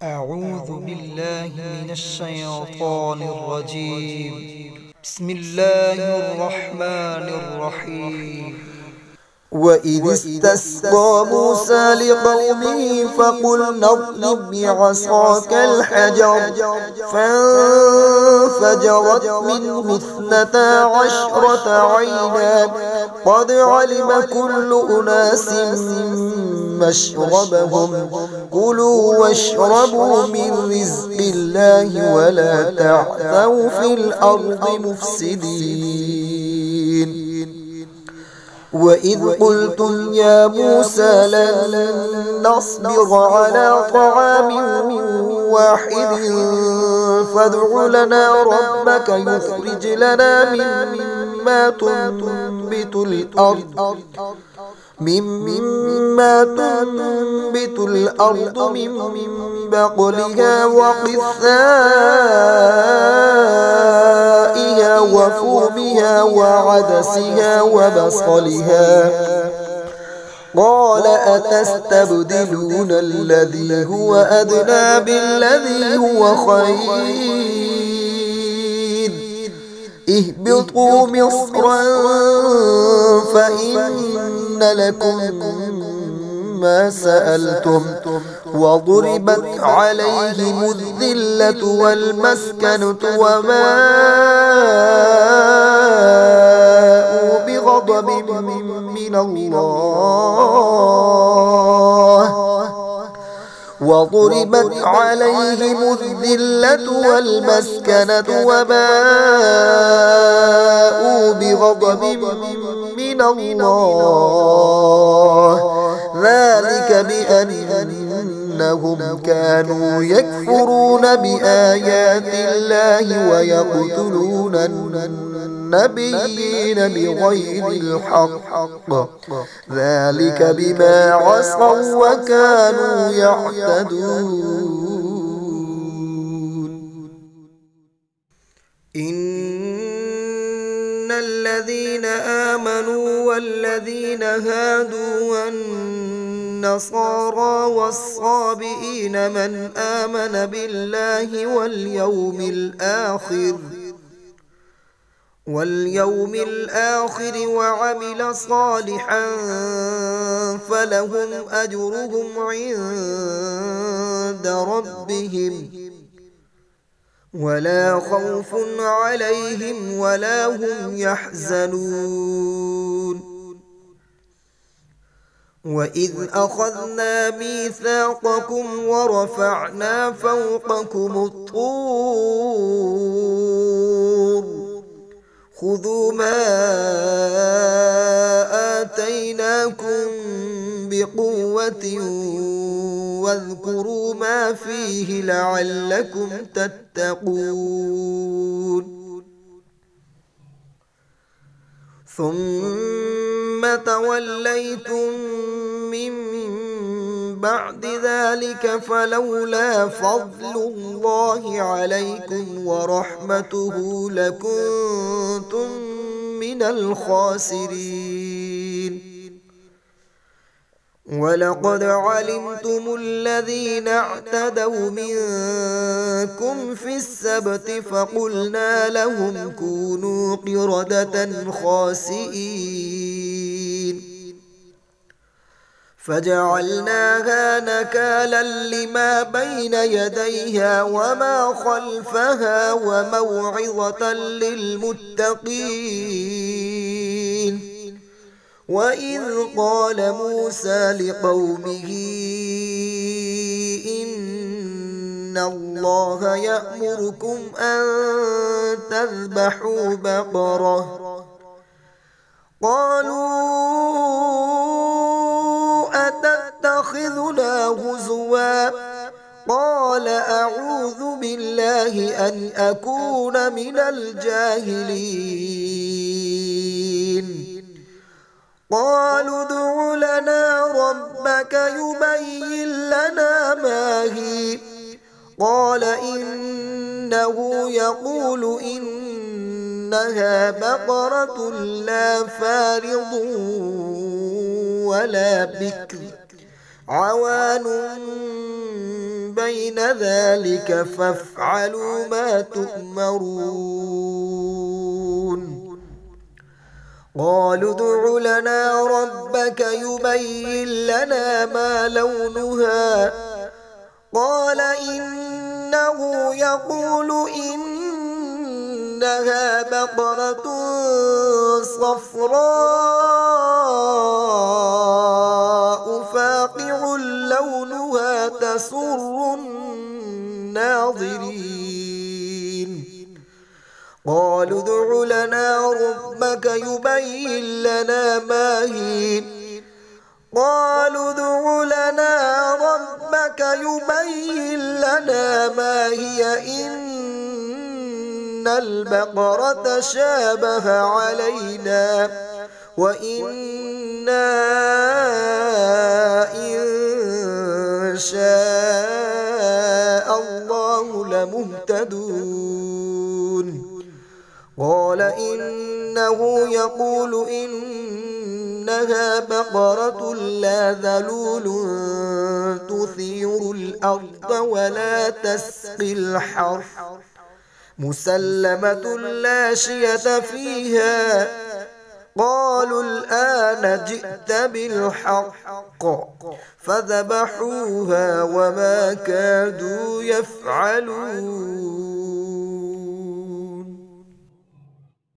أعوذ بالله من الشيطان الرجيم. بسم الله الرحمن الرحيم. وإذ استسقى موسى لقومه فقلنا اضرب بعصاك الحجر فانفجرت منه 12 عينا قد علم كل أناس مشربهم كلوا واشربوا من رزق الله ولا تعثوا في الأرض مفسدين. وإذ قلتم يا موسى لن نصبر على طعام واحد فادع لنا ربك يخرج لنا مما تنبت الأرض من بقلها وقثائها وفومها وعدسها وبصلها قال أتستبدلون الذي هو أدنى بالذي هو خير اهبطوا مصرا فإن لكم ما سألتم وضربت عليهم الذلة والمسكنة وباءوا بغضب من الله وضربت عليهم الذلة والمسكنة وباءوا بغضب من الله ذلك بأنهم كانوا يكفرون بآيات الله ويقتلون النبيين بغير الحق ذلك بما عصوا وكانوا يعتدون. إن الذين آمنوا والذين هادوا والنصارى والصابئين من آمن بالله واليوم الآخر وعمل صالحا فلهم أجرهم عند ربهم ولا خوف عليهم ولا هم يحزنون. وإذ أخذنا ميثاقكم ورفعنا فوقكم الطور خذوا ما آتيناكم بقوة واذكروا ما فيه لعلكم تتقون. ثم توليتم من بعد ذلك فلولا فضل الله عليكم ورحمته لكنتم من الخاسرين. ولقد علمتم الذين اعتدوا منكم في السبت فقلنا لهم كونوا قردة خاسئين فجعلناها نكالا لما بين يديها وما خلفها وموعظة للمتقين. وإذ قال موسى لقومه إن الله يأمركم أن تذبحوا بقرة قالوا أتتخذنا هزوا قال أعوذ بالله أن أكون من الجاهلين. قالوا ادع لنا ربك يبين لنا ما هي قال إنه يقول إنها بقرة لا فارض ولا بكر عوان بين ذلك فافعلوا ما تؤمرون قالوا ادع لنا ربك يبين لنا ما لونها قال إنه يقول إنها بقرة صفراء فاقع لونها تسر الناظرين قالوا ادع لنا ربك يبين لنا ما هي قالوا ادع لنا ربك يبين لنا ما هي إن البقرة شابه علينا وإنا إن شاء الله لمهتدون قال إنه يقول إنها بقرة لا ذلول تثير الأرض ولا تسقي الحرث مسلمة لا شية فيها قالوا الآن جئت بالحق فذبحوها وما كادوا يفعلون